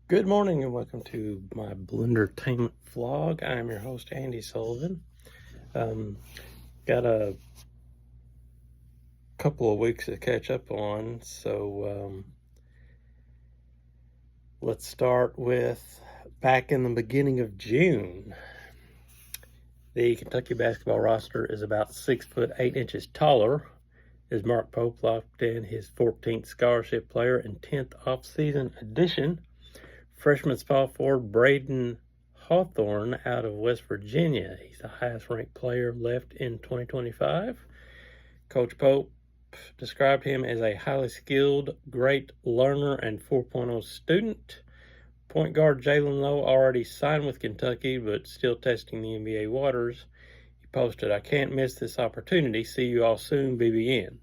Good morning and welcome to my Blendertainment vlog. I'm your host, Andy Sullivan. Got a couple of weeks to catch up on, so let's start with back in the beginning of June. The Kentucky basketball roster is about 6 foot 8 inches taller as Mark Pope locked in his 14th scholarship player and 10th offseason addition. Freshman small forward Braden Hawthorne out of West Virginia. He's the highest ranked player left in 2025. Coach Pope described him as a highly skilled, great learner, and 4.0 student. Point guard Jalen Lowe already signed with Kentucky, but still testing the NBA waters. He posted, "I can't miss this opportunity. See you all soon, BBN."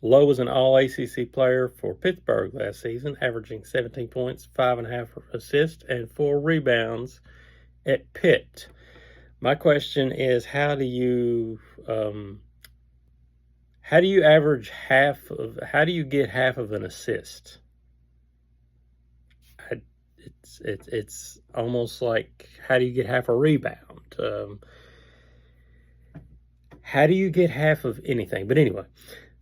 Lowe was an all-ACC player for Pittsburgh last season, averaging 17 points, 5.5 assists, and 4 rebounds at Pitt. My question is, how do you get half of an assist? It's almost like, how do you get half a rebound? How do you get half of anything? But anyway,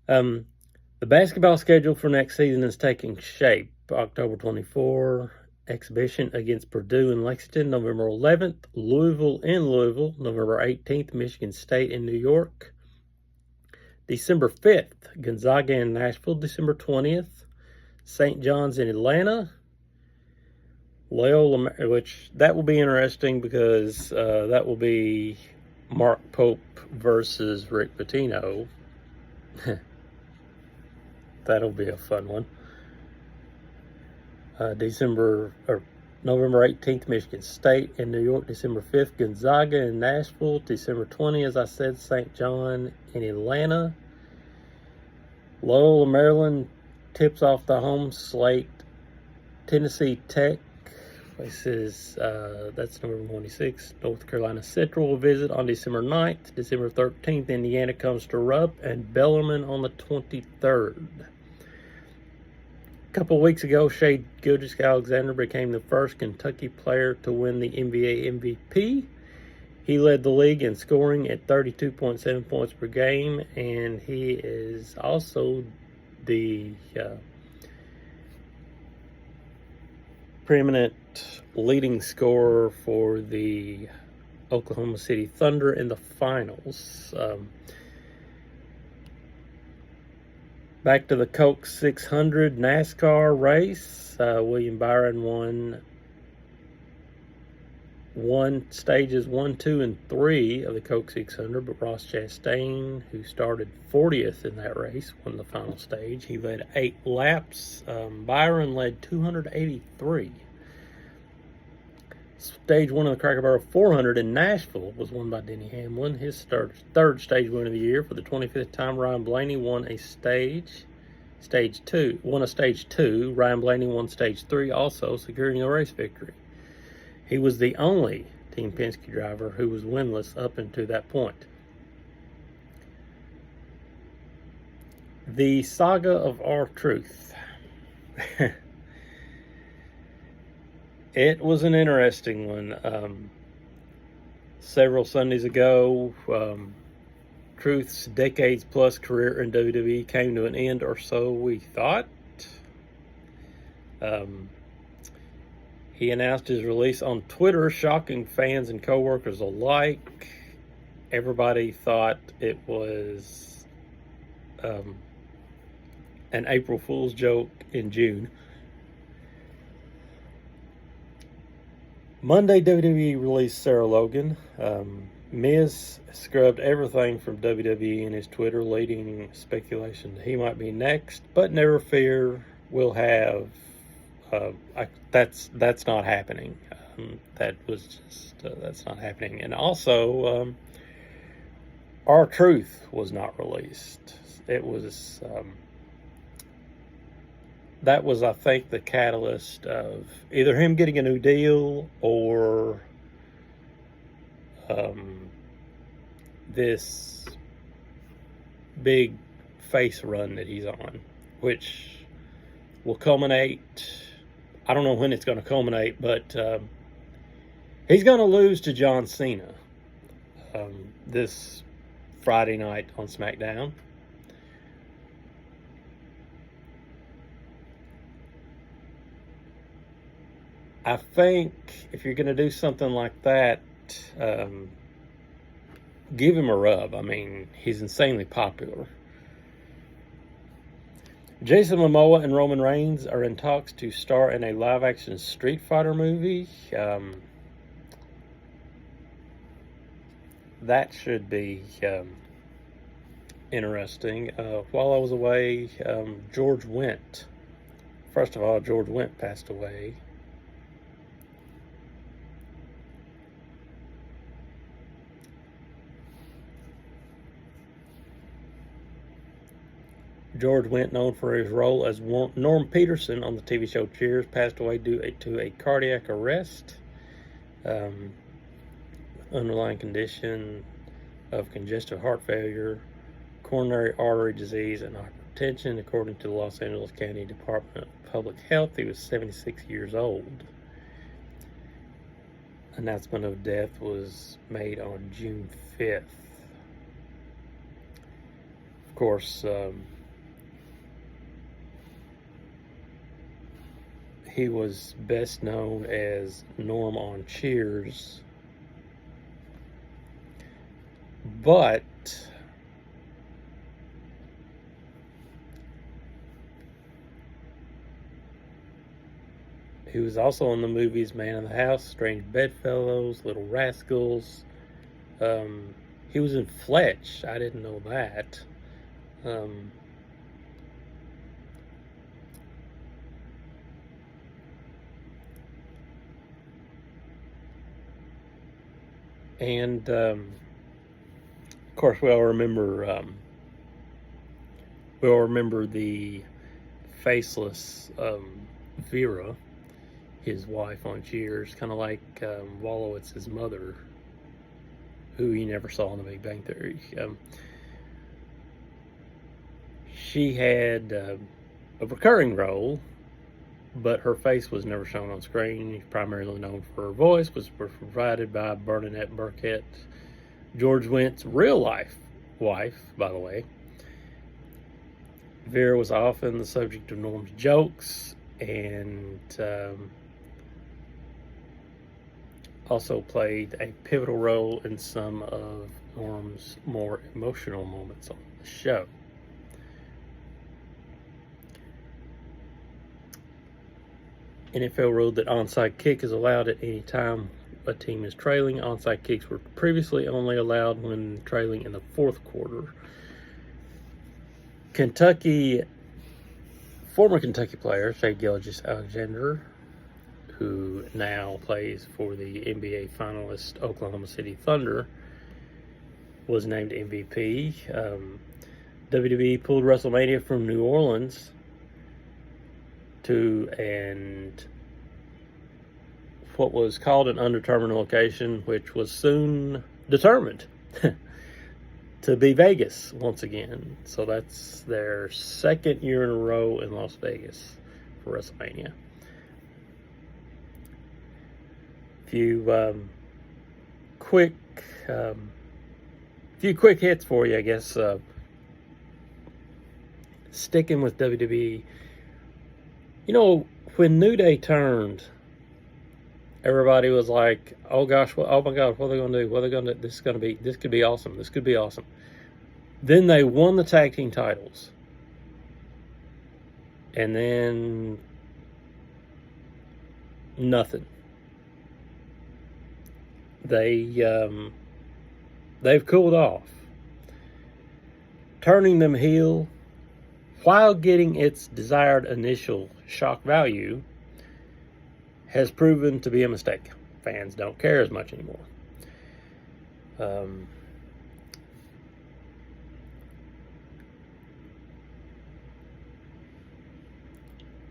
the basketball schedule for next season is taking shape. October 24, exhibition against Purdue in Lexington. November 11th, Louisville in Louisville. November 18th, Michigan State in New York. December 5th, Gonzaga in Nashville. December 20th, St. John's in Atlanta. Loyola, which that will be interesting because that will be Mark Pope versus Rick Pitino. That'll be a fun one. November 18th, Michigan State in New York. December 5th, Gonzaga in Nashville. December 20th, as I said, St. John in Atlanta. Loyola, Maryland tips off the home slate. Tennessee Tech. That's November 26th. North Carolina Central will visit on December 9th. December 13th, Indiana comes to Rupp and Bellarmine on the 23rd. A couple of weeks ago, Shai Gilgeous-Alexander became the first Kentucky player to win the NBA MVP. He led the league in scoring at 32.7 points per game, and he is also the preeminent leading scorer for the Oklahoma City Thunder in the finals. Back to the Coke 600 NASCAR race. William Byron won stages 1, 2, and 3 of the Coke 600, but Ross Chastain, who started 40th in that race, won the final stage. He led 8 laps. Byron led 283. Stage 1 of the Cracker Barrel 400 in Nashville was won by Denny Hamlin. His third stage win of the year. For the 25th time, Ryan Blaney won a stage 2. Ryan Blaney won stage 3 also, securing a race victory. He was the only Team Penske driver who was winless up until that point. The saga of R-Truth. It was an interesting one. Several Sundays ago, Truth's decades-plus career in WWE came to an end, or so we thought. He announced his release on Twitter, shocking fans and co-workers alike. Everybody thought it was an April Fool's joke in June. Monday, WWE released Sarah Logan. Miz scrubbed everything from WWE in his Twitter, leading speculation that he might be next. But never fear, we'll have. That's not happening. That's not happening. And also, R-Truth was not released. It was. That was, I think, the catalyst of either him getting a new deal or this big face run that he's on, which will culminate I don't know when it's going to culminate, but he's going to lose to John Cena this Friday night on SmackDown. I think if you're going to do something like that, give him a rub. I mean, he's insanely popular. Jason Momoa and Roman Reigns are in talks to star in a live-action Street Fighter movie. That should be interesting. While I was away, George Wendt. First of all, George Wendt passed away. George Wendt, known for his role as Norm Peterson on the TV show Cheers, passed away due to a cardiac arrest. Underlying condition of congestive heart failure, coronary artery disease, and hypertension. According to the Los Angeles County Department of Public Health, he was 76 years old. Announcement of death was made on June 5th. Of course, he was best known as Norm on Cheers, but he was also in the movies Man in the House, Strange Bedfellows, Little Rascals. He was in Fletch. I didn't know that. And of course, we all remember the faceless Vera, his wife on Cheers, kind of like Wolowitz's mother, who you never saw in The Big Bang Theory. She had a recurring role, but her face was never shown on screen. Primarily known for her voice, was provided by Bernadette Burkett, George Wendt's real-life wife, by the way. Vera was often the subject of Norm's jokes, and also played a pivotal role in some of Norm's more emotional moments on the show. NFL ruled that onside kick is allowed at any time a team is trailing. Onside kicks were previously only allowed when trailing in the fourth quarter. Former Kentucky player Shai Gilgeous-Alexander, who now plays for the NBA finalist Oklahoma City Thunder, was named MVP. WWE pulled WrestleMania from New Orleans to what was called an undetermined location, which was soon determined to be Vegas once again. So that's their second year in a row in Las Vegas for WrestleMania. Few quick hits for you, I guess. Sticking with WWE, you know, when New Day turned, everybody was like, "Oh gosh, oh my God, what are they going to do? What are they going to do? This could be awesome. This could be awesome." Then they won the tag team titles, and then nothing. They've cooled off. Turning them heel, while getting its desired initial shock value, has proven to be a mistake. Fans don't care as much anymore.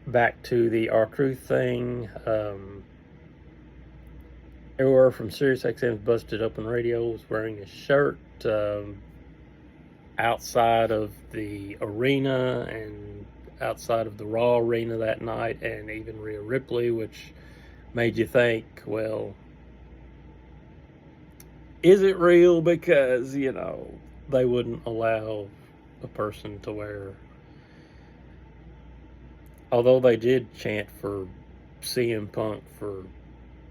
Back to the R-Truth thing. Everywhere from SiriusXM's Busted Open Radio was wearing a shirt outside of the arena, and outside of the Raw Arena that night, and even Rhea Ripley, which made you think, well, is it real? Because, they wouldn't allow a person to wear, although they did chant for CM Punk for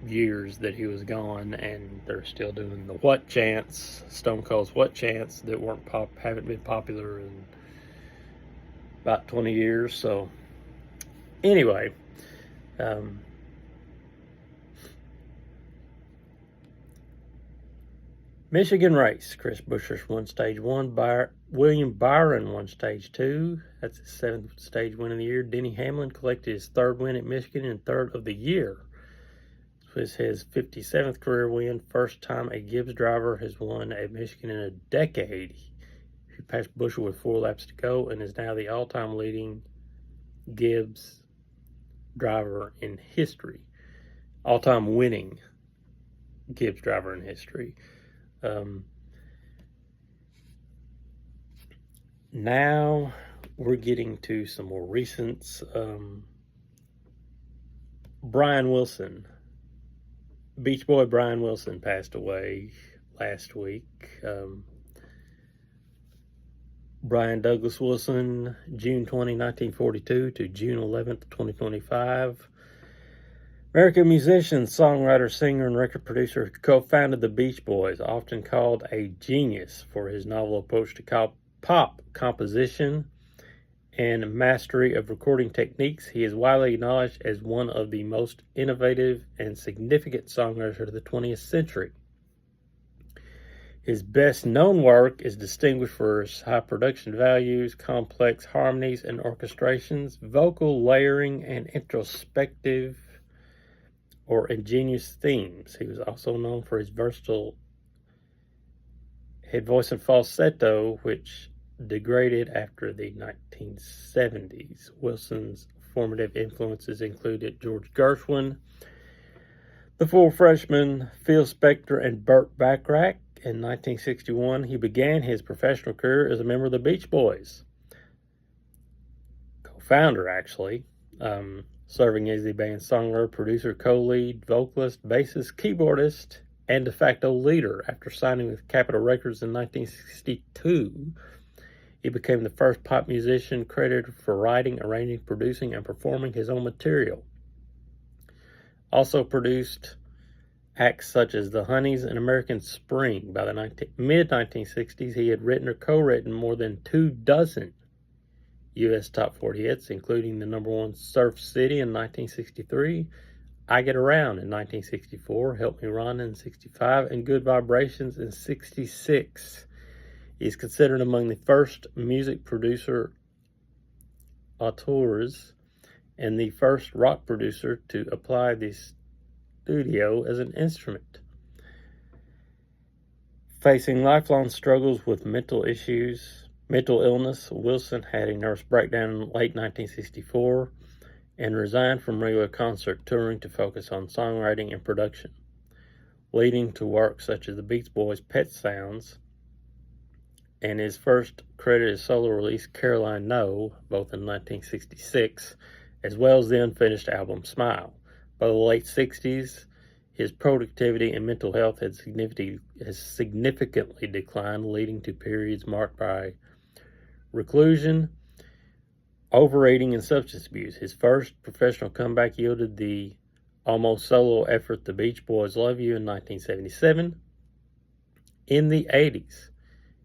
years that he was gone, and they're still doing the what chants, Stone Cold's what chants, that haven't been popular in about 20 years. So anyway, Michigan race. Chris Buescher won stage 1. William Byron won stage 2. That's his 7th stage win of the year. Denny Hamlin collected his 3rd win at Michigan and 3rd of the year. This was his 57th career win. First time a Gibbs driver has won at Michigan in a decade. He passed Buescher with 4 laps to go and is now the all-time leading Gibbs driver in history. All-time winning Gibbs driver in history. Now we're getting to some more recents. Brian Wilson. Beach Boy Brian Wilson passed away last week. Brian Douglas Wilson, June 20, 1942 to June 11th, 2025. American musician, songwriter, singer, and record producer who co-founded the Beach Boys, often called a genius for his novel approach to pop composition and mastery of recording techniques. He is widely acknowledged as one of the most innovative and significant songwriters of the 20th century. His best-known work is distinguished for his high production values, complex harmonies and orchestrations, vocal layering, and introspective or ingenious themes. He was also known for his versatile head voice and falsetto, which degraded after the 1970s. Wilson's formative influences included George Gershwin, the Four Freshmen, Phil Spector, and Burt Bacharach. In 1961, he began his professional career as a member of the Beach Boys. Co-founder, actually. Serving as the band's songwriter, producer, co-lead, vocalist, bassist, keyboardist, and de facto leader. After signing with Capitol Records in 1962, he became the first pop musician credited for writing, arranging, producing, and performing his own material. Also produced acts such as the Honeys and American Spring. By the mid-1960s, he had written or co-written more than 24 U.S. Top 40 hits, including the number 1 Surf City in 1963, I Get Around in 1964, Help Me Rhonda in 65, and Good Vibrations in 66. He is considered among the first music producer auteurs and the first rock producer to apply the studio as an instrument. Facing lifelong struggles with mental illness, Wilson had a nervous breakdown in late 1964 and resigned from regular concert touring to focus on songwriting and production, leading to work such as the Beach Boys' Pet Sounds and his first credited solo release, Caroline No, both in 1966, as well as the unfinished album Smile. By the late 60s, his productivity and mental health has significantly declined, leading to periods marked by reclusion, overeating, and substance abuse. His first professional comeback yielded the almost solo effort The Beach Boys' Love You in 1977. In the 80s,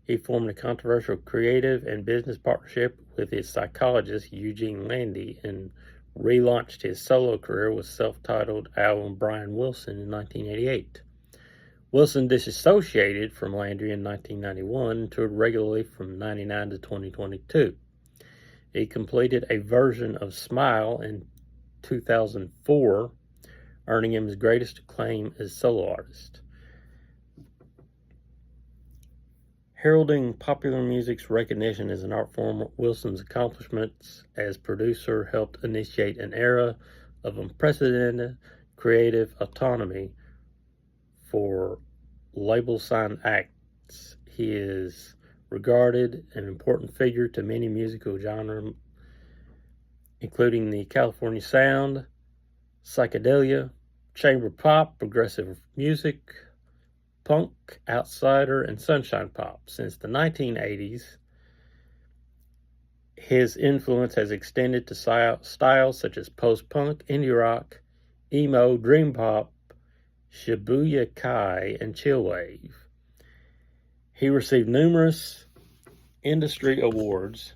he formed a controversial creative and business partnership with his psychologist Eugene Landy and relaunched his solo career with self-titled album Brian Wilson in 1988. Wilson disassociated from Landry in 1991 and toured regularly from 1999 to 2022. He completed a version of Smile in 2004, earning him his greatest acclaim as solo artist. Heralding popular music's recognition as an art form, Wilson's accomplishments as producer helped initiate an era of unprecedented creative autonomy for label-signed acts. He is regarded an important figure to many musical genre including the California sound, psychedelia, chamber pop, progressive music, punk, outsider, and sunshine pop. Since the 1980s, his influence has extended to styles such as post-punk, indie rock, emo, dream pop, Shibuya Kai, and chillwave. He received numerous industry awards,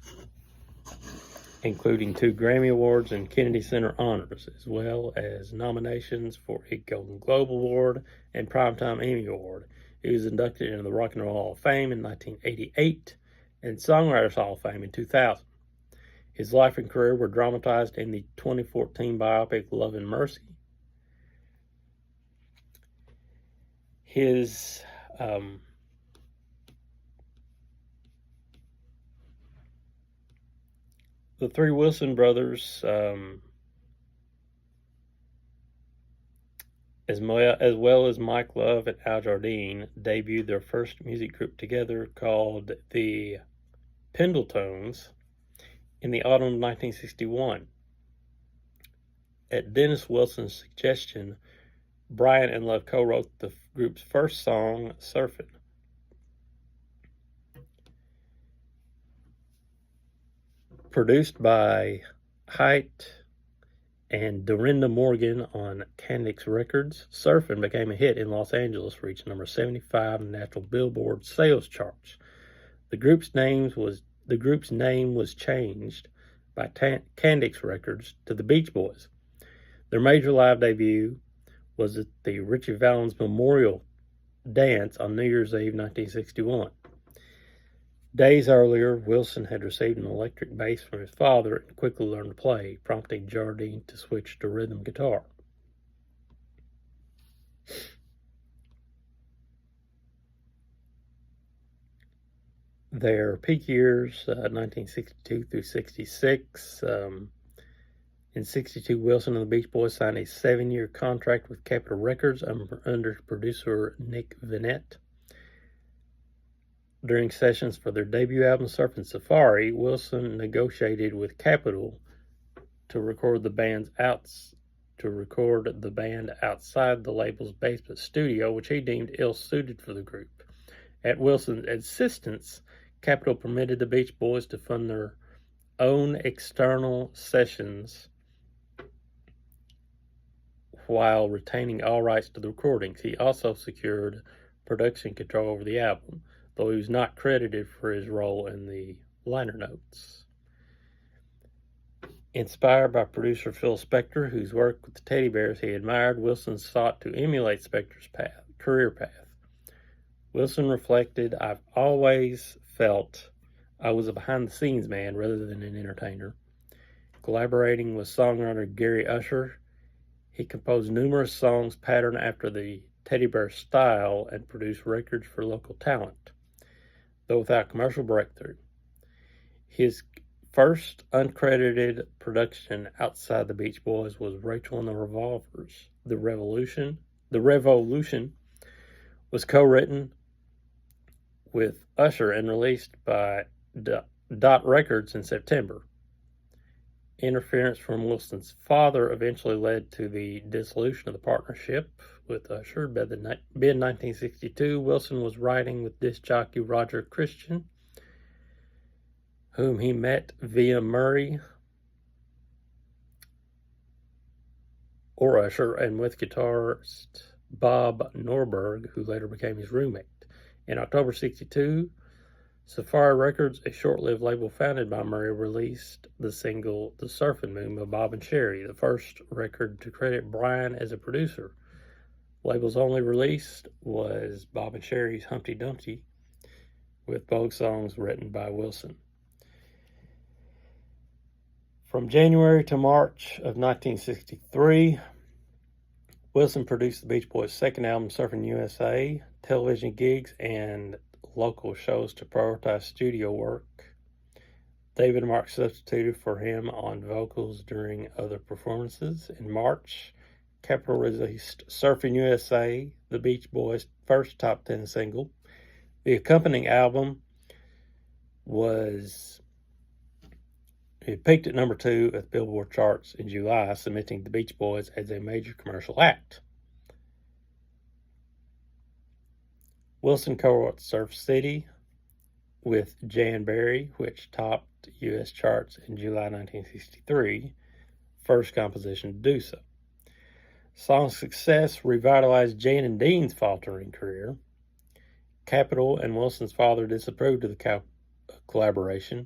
including 2 Grammy Awards and Kennedy Center honors, as well as nominations for a Golden Globe Award and Primetime Emmy Award. He was inducted into the Rock and Roll Hall of Fame in 1988 and Songwriters Hall of Fame in 2000. His life and career were dramatized in the 2014 biopic Love and Mercy. His the 3 Wilson brothers, as well as Mike Love and Al Jardine, debuted their first music group together called the Pendletones in the autumn of 1961. At Dennis Wilson's suggestion, Brian and Love co-wrote the group's first song, Surfin'. Produced by Haidt and Dorinda Morgan on Candix Records, Surfin' became a hit in Los Angeles, reaching number 75 in the national Billboard sales charts. The group's name was changed by Candix Records to the Beach Boys. Their major live debut was at the Ritchie Valens Memorial Dance on New Year's Eve 1961. Days earlier, Wilson had received an electric bass from his father and quickly learned to play, prompting Jardine to switch to rhythm guitar. Their peak years, 1962 through 66. In 62, Wilson and the Beach Boys signed a 7-year contract with Capitol Records under producer Nick Vinette. During sessions for their debut album, Surfin' Safari, Wilson negotiated with Capitol to record the band outside the label's basement studio, which he deemed ill-suited for the group. At Wilson's insistence, Capitol permitted the Beach Boys to fund their own external sessions while retaining all rights to the recordings. He also secured production control over the album, though he was not credited for his role in the liner notes. Inspired by producer Phil Spector, whose work with the Teddy Bears he admired, Wilson sought to emulate Spector's career path. Wilson reflected, "I've always felt I was a behind-the-scenes man rather than an entertainer." Collaborating with songwriter Gary Usher, he composed numerous songs patterned after the Teddy Bear style and produced records for local talent, though without commercial breakthrough. His first uncredited production outside the Beach Boys was Rachel and the Revolvers. The Revolution was co-written with Usher and released by Dot Records in September. Interference from Wilson's father eventually led to the dissolution of the partnership with Usher. By mid-1962, Wilson was writing with disc jockey Roger Christian, whom he met via Murray or Usher, and with guitarist Bob Norberg, who later became his roommate. In October 1962, Safari Records, a short-lived label founded by Murray, released the single The Surfin' Moon by Bob and Sherry, the first record to credit Brian as a producer. Label's only release was Bob and Sherry's Humpty Dumpty, with both songs written by Wilson. From January to March of 1963, Wilson produced the Beach Boys' second album, Surfin' USA, television gigs, and local shows to prioritize studio work. David Mark substituted for him on vocals during other performances. In March, Capitol released Surfin' USA, the Beach Boys' first top 10 single. The accompanying album was It peaked at number 2 at the Billboard charts in July, cementing the Beach Boys as a major commercial act. Wilson co-wrote Surf City with Jan Berry, which topped U.S. charts in July 1963, first composition to do so. Song's success revitalized Jan and Dean's faltering career. Capitol and Wilson's father disapproved of the collaboration.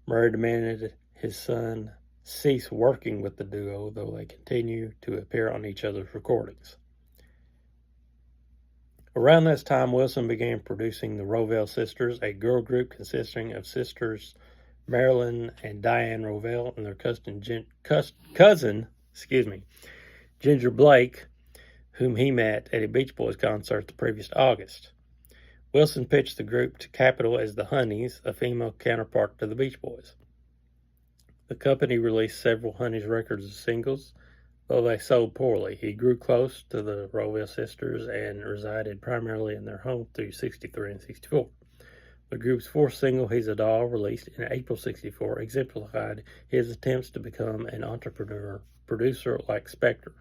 Murray demanded his son cease working with the duo, though they continue to appear on each other's recordings. Around this time, Wilson began producing the Rovell Sisters, a girl group consisting of sisters Marilyn and Diane Rovell and their cousin, Ginger Blake, whom he met at a Beach Boys concert the previous August. Wilson pitched the group to Capitol as the Honeys, a female counterpart to the Beach Boys. The company released several Honeys records as singles, though they sold poorly. He grew close to the Rovell sisters and resided primarily in their home through 63 and 64. The group's fourth single, He's a Doll, released in April 64, exemplified his attempts to become an entrepreneur producer like Spector.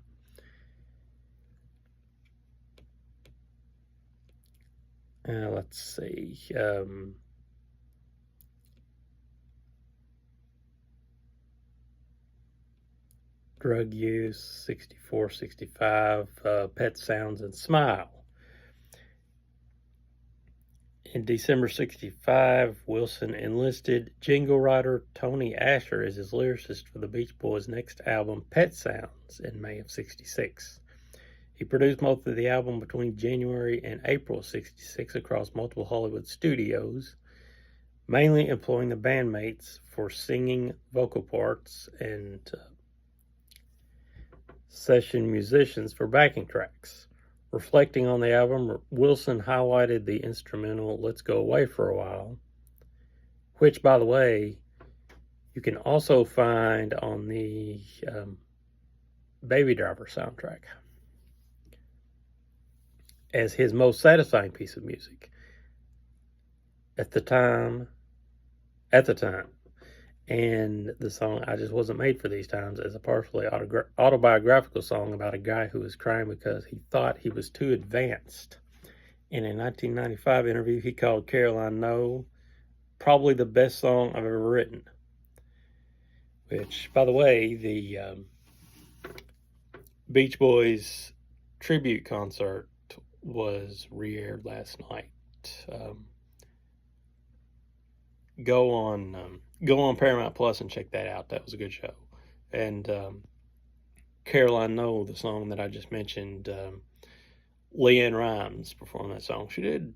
Let's see. Drug Use, 64, 65, Pet Sounds, and Smile. In December 65, Wilson enlisted jingle writer Tony Asher as his lyricist for the Beach Boys' next album, Pet Sounds, in May of 66. He produced most of the album between January and April of 66 across multiple Hollywood studios, mainly employing the bandmates for singing vocal parts and session musicians for backing tracks. Reflecting on the album, Wilson highlighted the instrumental Let's Go Away for a While, which, by the way, you can also find on the Baby Driver soundtrack, as his most satisfying piece of music at the time. And the song I Just Wasn't Made for These Times is a partially autobiographical song about a guy who was crying because he thought he was too advanced. In a 1995 interview, he called Caroline No probably the best song I've ever written. Which, by the way, the Beach Boys tribute concert was re-aired last night. Go on Paramount Plus and check that out. That was a good show. And Caroline No, the song that I just mentioned, Leanne Rimes performed that song. She did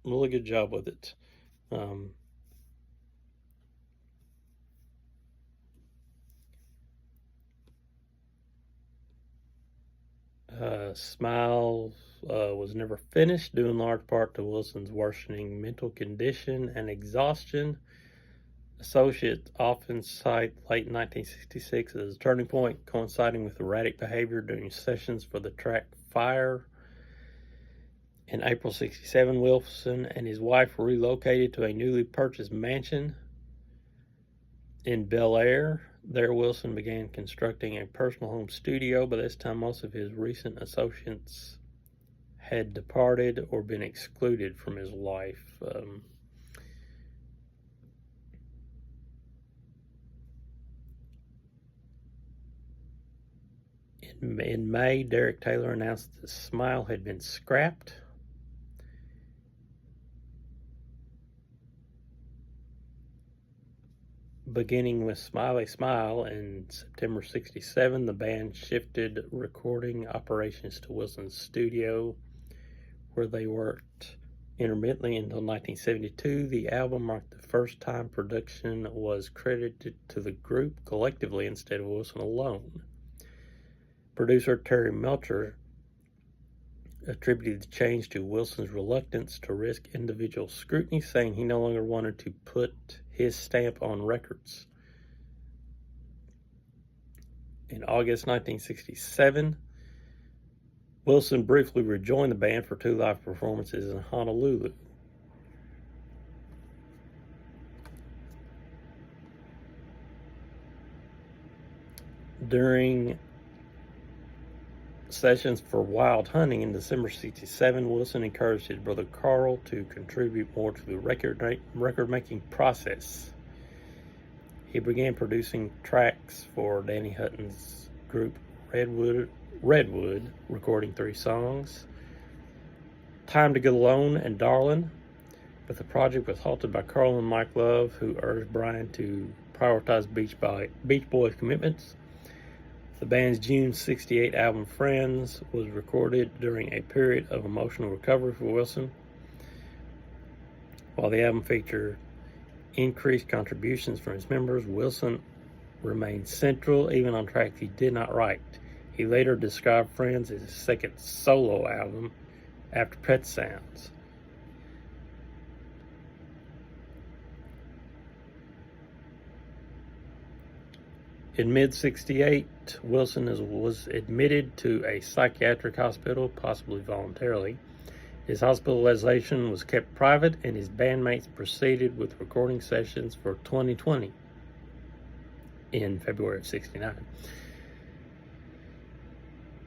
a really good job with it. Smile was never finished, due in large part to Wilson's worsening mental condition and exhaustion. Associates often cite late 1966 as a turning point, coinciding with erratic behavior during sessions for the track Fire. In April 67, Wilson and his wife relocated to a newly purchased mansion in Bel Air. There, Wilson began constructing a personal home studio. By this time, most of his recent associates had departed or been excluded from his life. In May, Derek Taylor announced that Smile had been scrapped. Beginning with Smiley Smile in September 67, the band shifted recording operations to Wilson's studio, where they worked intermittently until 1972. The album marked the first time production was credited to the group collectively instead of Wilson alone. Producer Terry Melcher attributed the change to Wilson's reluctance to risk individual scrutiny, saying he no longer wanted to put his stamp on records. In August 1967, Wilson briefly rejoined the band for 2 live performances in Honolulu. During sessions for Wild Hunting in December '67, Wilson encouraged his brother Carl to contribute more to the record-making process. He began producing tracks for Danny Hutton's group Redwood, recording 3 songs, Time to Get Alone and Darlin', but the project was halted by Carl and Mike Love, who urged Brian to prioritize Beach Boys commitments. The band's June '68 album Friends was recorded during a period of emotional recovery for Wilson. While the album featured increased contributions from his members, Wilson remained central even on tracks he did not write. He later described Friends as his second solo album after Pet Sounds. In mid-'68, Wilson was admitted to a psychiatric hospital, possibly voluntarily. His hospitalization was kept private, and his bandmates proceeded with recording sessions for 2020 in February of '69.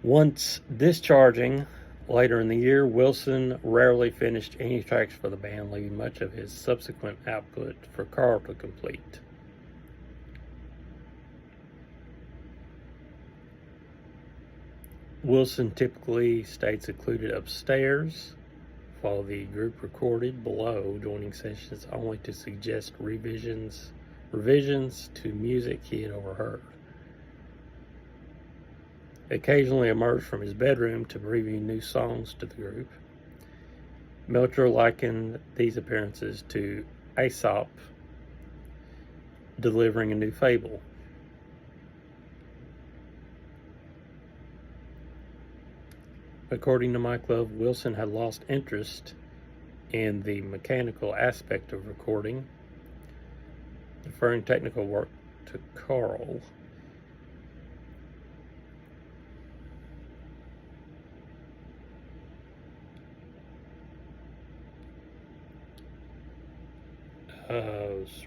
Once discharging later in the year, Wilson rarely finished any tracks for the band, leaving much of his subsequent output for Carl to complete. Wilson typically stayed secluded upstairs while the group recorded below, joining sessions only to suggest revisions to music he had overheard. Occasionally emerged from his bedroom to preview new songs to the group. Melcher likened these appearances to Aesop delivering a new fable. According to Mike Love, Wilson had lost interest in the mechanical aspect of recording, deferring technical work to Carl.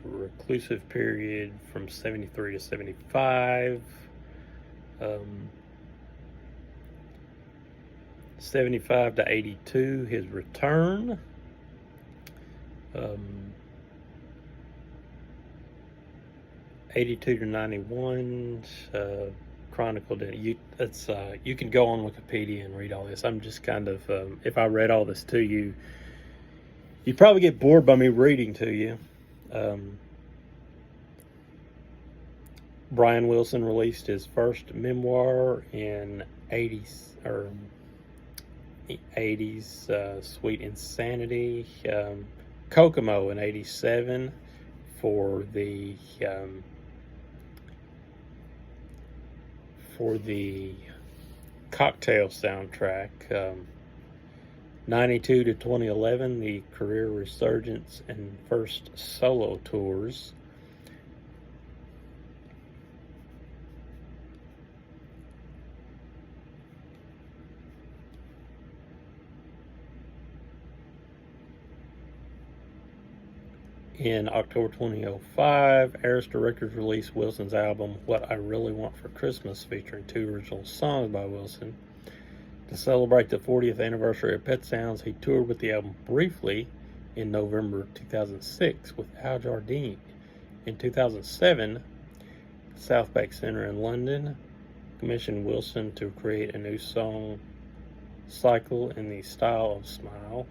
Reclusive period from '73 to '75. 75 to '82, his return. 82 to '91, chronicled it. You can go on Wikipedia and read all this. I'm just kind of, if I read all this to you, you'd probably get bored by me reading to you. Brian Wilson released his first memoir in '80s, Sweet Insanity. Kokomo in '87 for the Cocktail soundtrack. '92 to 2011, the career resurgence and first solo tours. In October 2005, Arista Records released Wilson's album, What I Really Want for Christmas, featuring 2 original songs by Wilson. To celebrate the 40th anniversary of Pet Sounds, he toured with the album briefly in November 2006 with Al Jardine. In 2007, South Bank Centre in London commissioned Wilson to create a new song cycle in the style of Smile.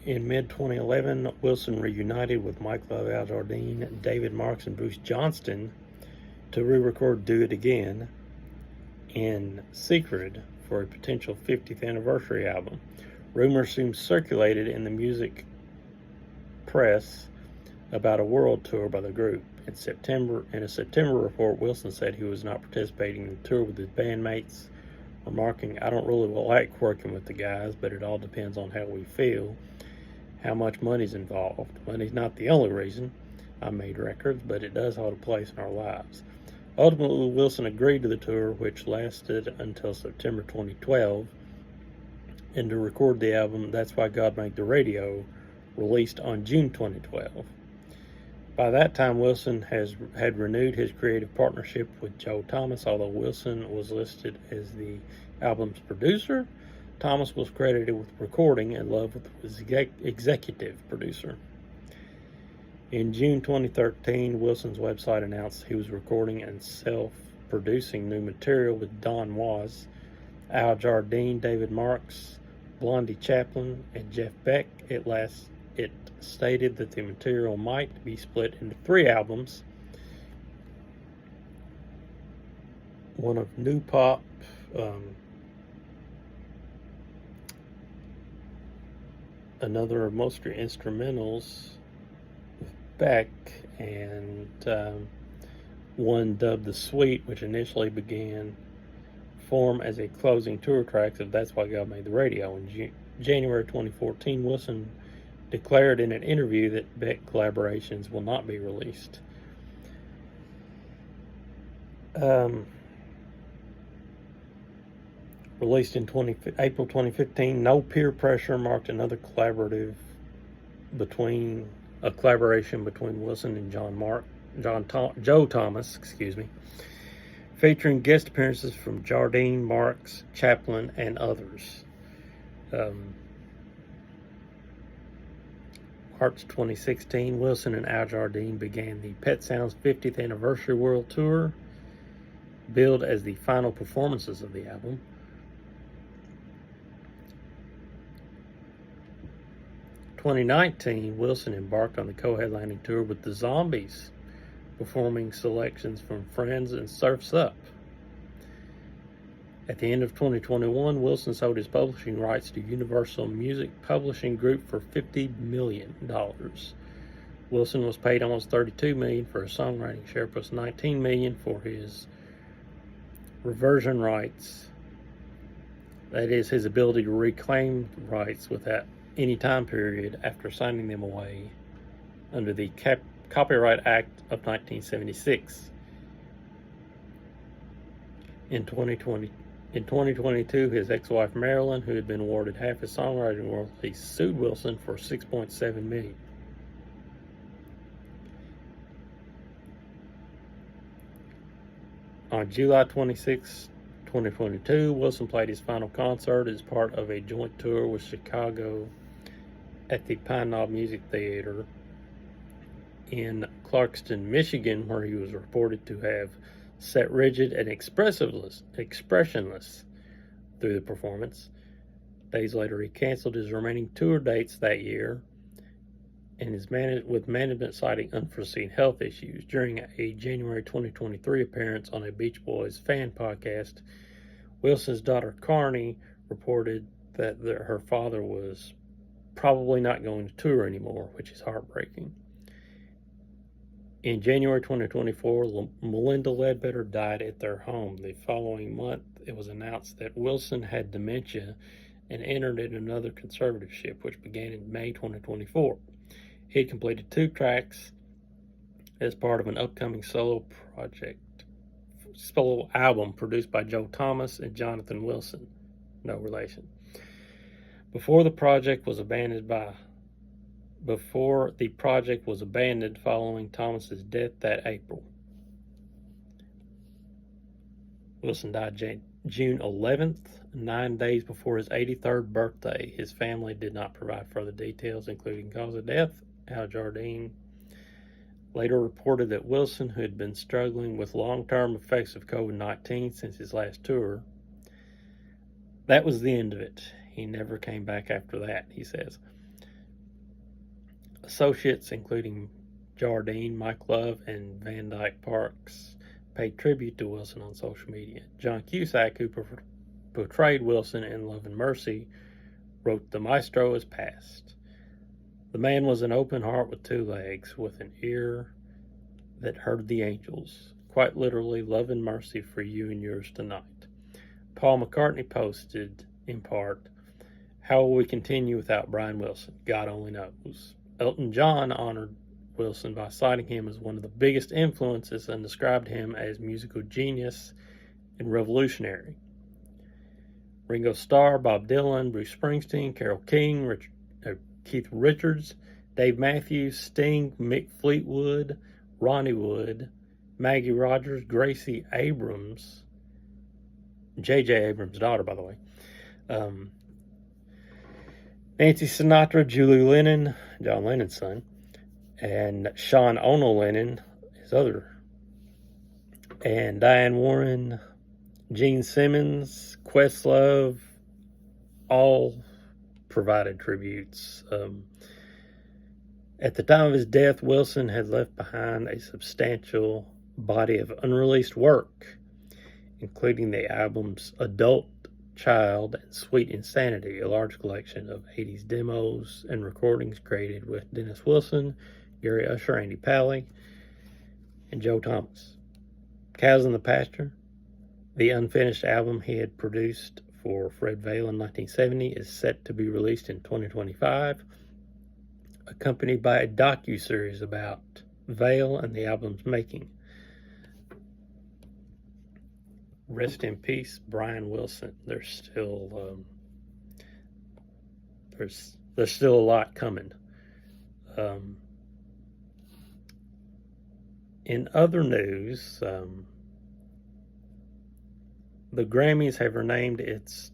In mid-2011, Wilson reunited with Mike Love, Al Jardine, David Marks, and Bruce Johnston to re-record Do It Again in secret for a potential 50th anniversary album. Rumors soon circulated in the music press about a world tour by the group. In a September report, Wilson said he was not participating in the tour with his bandmates, remarking, "I don't really like working with the guys, but it all depends on how we feel. How much money's involved. Money's not the only reason I made records, but it does hold a place in our lives." Ultimately, Wilson agreed to the tour, which lasted until September 2012, and to record the album That's Why God Made the Radio, released on June 2012. By that time, Wilson had renewed his creative partnership with Joe Thomas. Although Wilson was listed as the album's producer, Thomas was credited with recording and Love was executive producer. In June 2013, Wilson's website announced he was recording and self-producing new material with Don Was, Al Jardine, David Marks, Blondie Chaplin, and Jeff Beck. It stated that the material might be split into 3 albums, one of new pop, another of mostly instrumentals with Beck, and one dubbed The Suite, which initially began form as a closing tour track of That's Why God Made the Radio. In January 2014, Wilson declared in an interview that Beck collaborations will not be released. Released in April 2015, No Peer Pressure marked another collaboration between Wilson and Joe Thomas, featuring guest appearances from Jardine, Marks, Chaplin, and others. March 2016, Wilson and Al Jardine began the Pet Sounds 50th Anniversary World Tour, billed as the final performances of the album. In 2019, Wilson embarked on the co-headlining tour with the Zombies, performing selections from Friends and Surf's Up. At the end of 2021, Wilson sold his publishing rights to Universal Music Publishing Group for $50 million. Wilson was paid almost $32 million for his songwriting share, plus $19 million for his reversion rights. That is, his ability to reclaim rights without any time period after signing them away under the Copyright Act of 1976. In 2022, his ex-wife Marilyn, who had been awarded half his songwriting royalties, sued Wilson for $6.7 million. On July 26, 2022, Wilson played his final concert as part of a joint tour with Chicago at the Pine Knob Music Theater in Clarkston, Michigan, where he was reported to have sat rigid and expressionless through the performance. Days later, he canceled his remaining tour dates that year, and with management citing unforeseen health issues. During a January 2023 appearance on a Beach Boys fan podcast, Wilson's daughter Carney reported that her father was probably not going to tour anymore, which is heartbreaking. In January 2024, Melinda Ledbetter died at their home. The following month, it was announced that Wilson had dementia and entered in another conservatorship, which began in May 2024. He had completed 2 tracks as part of an upcoming solo album produced by Joe Thomas and Jonathan Wilson, no relation. Before the project was abandoned following Thomas's death that April. Wilson died June 11th, 9 days before his 83rd birthday. His family did not provide further details, including cause of death. Al Jardine later reported that Wilson, who had been struggling with long-term effects of COVID-19 since his last tour, that was the end of it. He never came back after that, he says. Associates, including Jardine, Mike Love, and Van Dyke Parks, paid tribute to Wilson on social media. John Cusack, who portrayed Wilson in Love and Mercy, wrote, "The maestro has passed. The man was an open heart with 2 legs, with an ear that heard the angels. Quite literally, love and mercy for you and yours tonight." Paul McCartney posted, in part, "How will we continue without Brian Wilson? God only knows." Elton John honored Wilson by citing him as one of the biggest influences and described him as musical genius and revolutionary. Ringo Starr, Bob Dylan, Bruce Springsteen, Carole King, Keith Richards, Dave Matthews, Sting, Mick Fleetwood, Ronnie Wood, Maggie Rogers, Gracie Abrams, J.J. Abrams' daughter, by the way, Nancy Sinatra, Julie Lennon, John Lennon's son, and Sean Ono Lennon, his other, and Diane Warren, Gene Simmons, Questlove, all provided tributes. At the time of his death, Wilson had left behind a substantial body of unreleased work, including the albums Adult Child and Sweet Insanity, a large collection of 80s demos and recordings created with Dennis Wilson, Gary Usher, Andy Pally, and Joe Thomas. Cows in the Pasture, the unfinished album he had produced for Fred Vale in 1970, is set to be released in 2025, accompanied by a docu-series about Vale and the album's making. Rest in peace, Brian Wilson. There's still there's still a lot coming. In other news, the Grammys have renamed its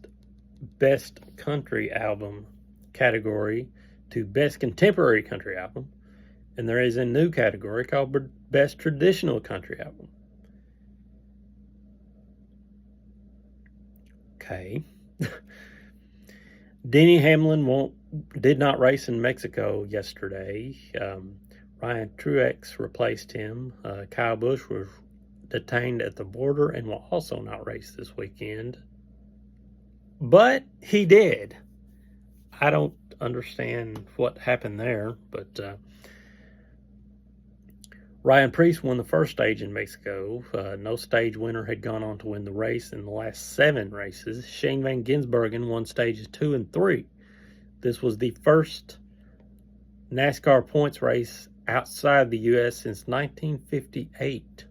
Best Country Album category to Best Contemporary Country Album, and there is a new category called Best Traditional Country Album. Okay. Denny Hamlin did not race in Mexico yesterday. Ryan Truex replaced him. Kyle Busch was detained at the border and will also not race this weekend. But he did. I don't understand what happened there, but Ryan Preece won the first stage in Mexico. No stage winner had gone on to win the race in the last 7 races. Shane Van Gisbergen won stages 2 and 3. This was the first NASCAR points race outside the U.S. since 1958.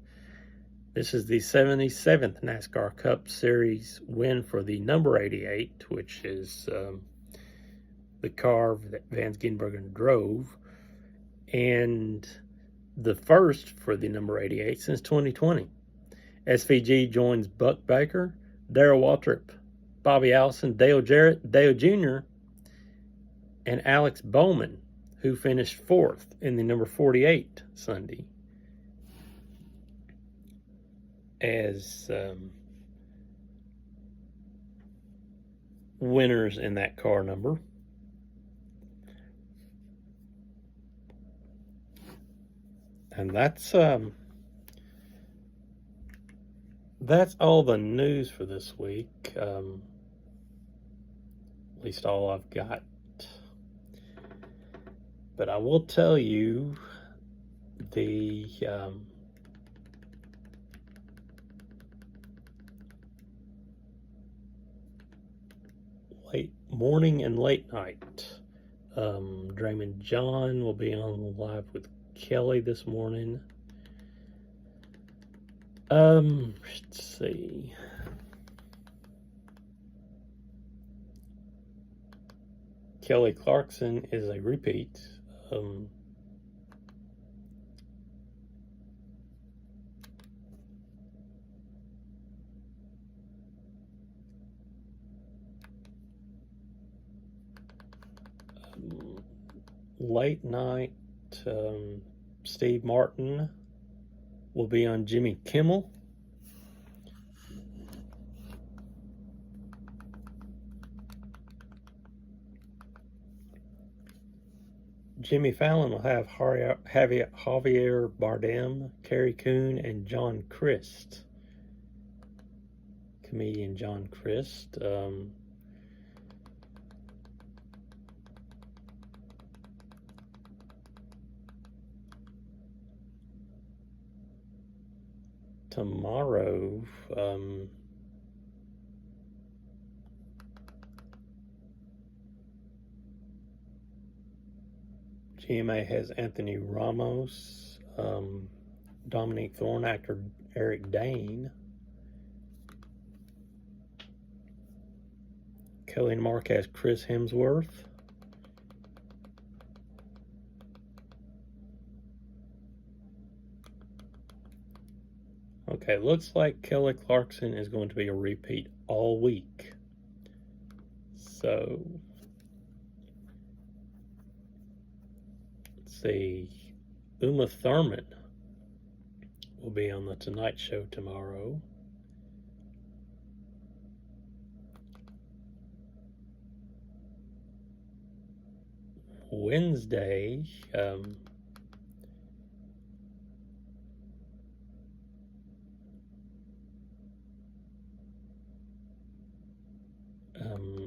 This is the 77th NASCAR Cup Series win for the number 88, which is the car that Van Gisbergen drove, and the first for the number 88 since 2020. SVG joins Buck Baker, Darrell Waltrip, Bobby Allison, Dale Jarrett, Dale Jr., and Alex Bowman, who finished 4th in the number 48 Sunday, as winners in that car number. And that's all the news for this week. At least all I've got. But I will tell you the late morning and late night. Draymond John will be on live with Kelly this morning. Let's see. Kelly Clarkson is a repeat. Late night, Steve Martin will be on Jimmy Kimmel. Jimmy Fallon will have Javier Bardem, Carrie Coon, and John Crist. Comedian John Crist. Tomorrow, GMA has Anthony Ramos, Dominique Thorne, actor Eric Dane, Kelly and Mark has Chris Hemsworth, Okay, looks like Kelly Clarkson is going to be a repeat all week. So, let's see. Uma Thurman will be on the Tonight Show tomorrow. Wednesday,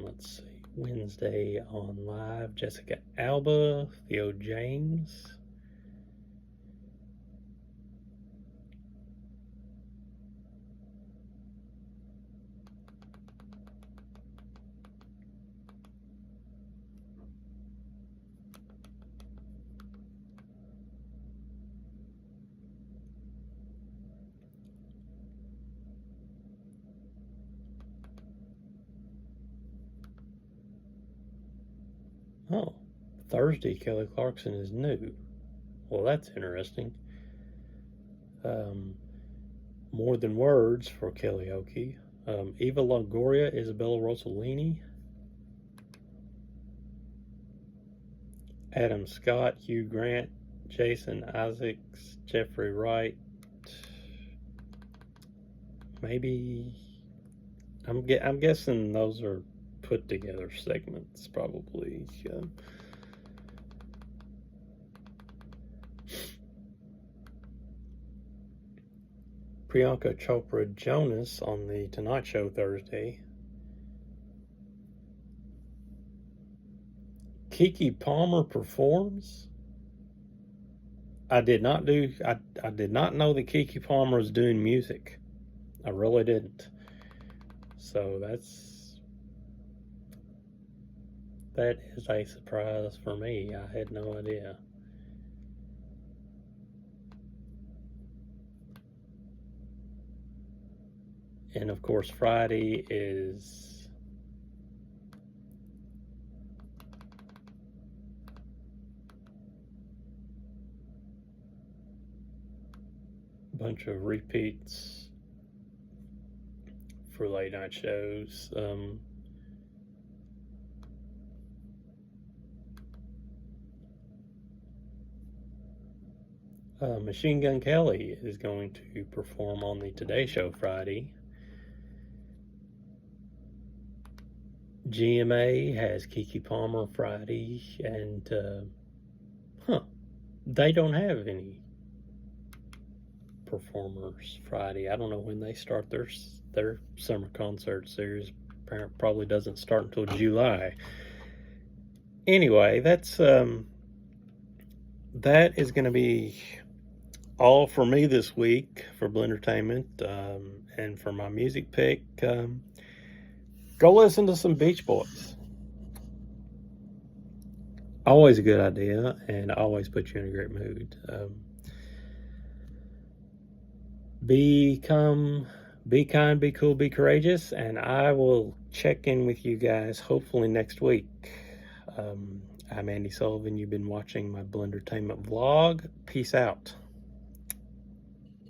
let's see, Wednesday on live, Jessica Alba, Theo James. Oh, Thursday, Kelly Clarkson is new. Well, that's interesting. More Than Words for karaoke. Eva Longoria, Isabella Rossellini, Adam Scott, Hugh Grant, Jason Isaacs, Jeffrey Wright. Maybe I'm guessing those are put together segments, probably. Priyanka Chopra Jonas on the Tonight Show Thursday. Keke Palmer performs. I did not know that Keke Palmer was doing music. I really didn't. So that is a surprise for me. I had no idea. And of course, Friday is a bunch of repeats for late night shows. Machine Gun Kelly is going to perform on the Today Show Friday. GMA has Keke Palmer Friday, and they don't have any performers Friday. I don't know when they start their summer concert series. Probably doesn't start until July. Anyway, that is going to be all for me this week for Blendertainment, and for my music pick. Go listen to some Beach Boys. Always a good idea, and always put you in a great mood. Be kind, be cool, be courageous, and I will check in with you guys hopefully next week. I'm Andy Sullivan. You've been watching my Blendertainment vlog. Peace out.